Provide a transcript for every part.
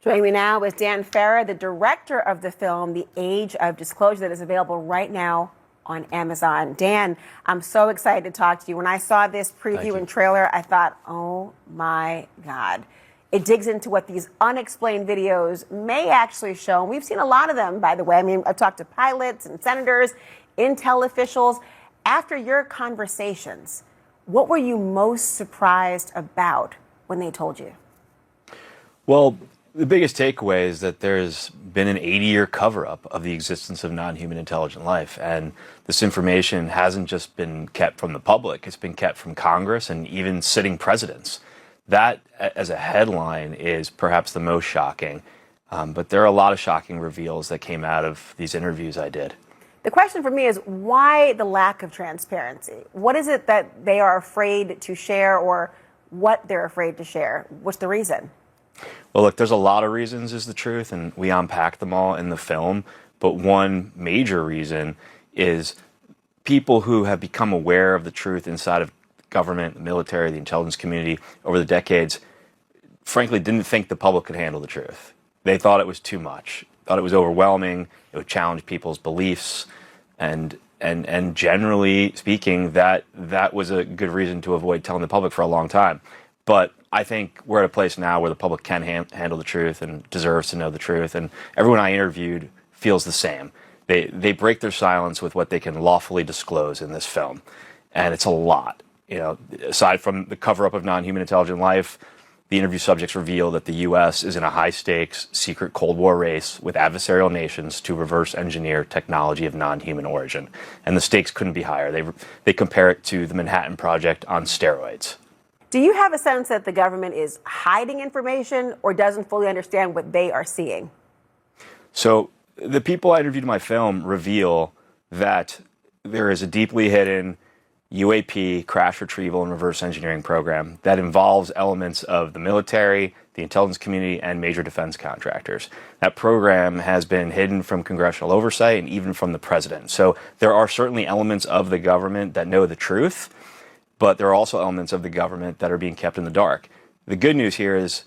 Joining me now is Dan Farah, the director of the film, The Age of Disclosure, that is available right now on Amazon. Dan, I'm so excited to talk to you. When I saw this preview and trailer, I thought, oh my God. It digs into what these unexplained videos may actually show. And we've seen a lot of them, by the way. I mean, I've talked to pilots and senators, intel officials. After your conversations, what were you most surprised about when they told you? Well, the biggest takeaway is that there's been an 80-year cover-up of the existence of non-human intelligent life. And this information hasn't just been kept from the public, it's been kept from Congress and even sitting presidents. That, as a headline, is perhaps the most shocking. But there are a lot of shocking reveals that came out of these interviews I did. The question for me is, why the lack of transparency? What is it that they are afraid to share, or what they're afraid to share? What's the reason? Well, look, there's a lot of reasons is the truth, and we unpack them all in the film. But one major reason is people who have become aware of the truth inside of government, the military, the intelligence community over the decades, frankly, didn't think the public could handle the truth. They thought it was too much, thought it was overwhelming, it would challenge people's beliefs, and generally speaking, that was a good reason to avoid telling the public for a long time. But I think we're at a place now where the public can handle the truth and deserves to know the truth. And everyone I interviewed feels the same. They break their silence with what they can lawfully disclose in this film. And it's a lot. You know, aside from the cover-up of non-human intelligent life, the interview subjects reveal that the U.S. is in a high-stakes, secret Cold War race with adversarial nations to reverse engineer technology of non-human origin. And the stakes couldn't be higher. They compare it to the Manhattan Project on steroids. Do you have a sense that the government is hiding information or doesn't fully understand what they are seeing? So the people I interviewed in my film reveal that there is a deeply hidden UAP crash retrieval and reverse engineering program that involves elements of the military, the intelligence community, and major defense contractors. That program has been hidden from congressional oversight and even from the president. So there are certainly elements of the government that know the truth, but there are also elements of the government that are being kept in the dark. The good news here is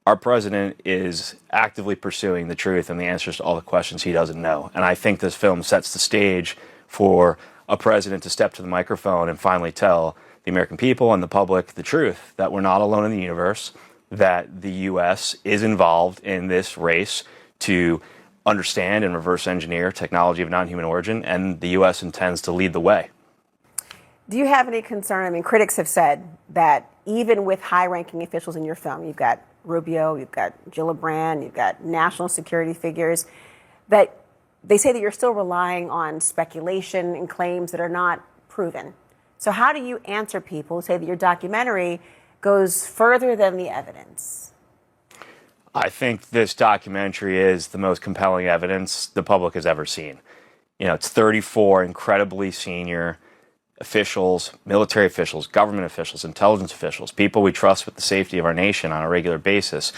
our president is actively pursuing the truth and the answers to all the questions he doesn't know. And I think this film sets the stage for a president to step to the microphone and finally tell the American people and the public the truth, that we're not alone in the universe, that the U.S. is involved in this race to understand and reverse engineer technology of non-human origin, and the U.S. intends to lead the way. Do you have any concern? I mean, critics have said that even with high-ranking officials in your film, you've got Rubio, you've got Gillibrand, you've got national security figures, that they say that you're still relying on speculation and claims that are not proven. So how do you answer people who say that your documentary goes further than the evidence? I think this documentary is the most compelling evidence the public has ever seen. You know, it's 34 incredibly senior officials, military officials, government officials, intelligence officials, people we trust with the safety of our nation on a regular basis,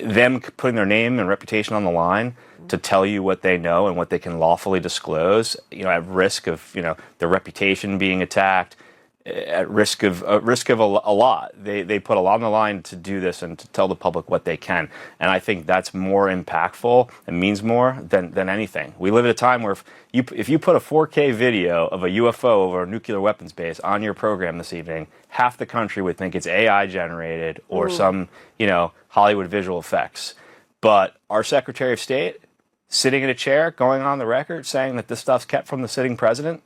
them putting their name and reputation on the line to tell you what they know and what they can lawfully disclose, you know, at risk of, you know, their reputation being attacked, at risk of a lot. They put a lot on the line to do this and to tell the public what they can. And I think that's more impactful and means more than anything. We live at a time where if you put a 4K video of a UFO over a nuclear weapons base on your program this evening, half the country would think it's AI generated or some, you know, Hollywood visual effects. But our Secretary of State, sitting in a chair, going on the record, saying that this stuff's kept from the sitting president,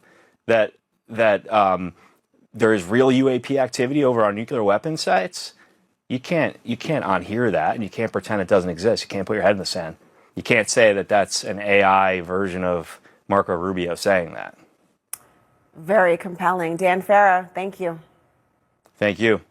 that there is real UAP activity over our nuclear weapons sites. You can't unhear that, and you can't pretend it doesn't exist. You can't put your head in the sand. You can't say that that's an AI version of Marco Rubio saying that. Very compelling. Dan Farah, thank you. Thank you.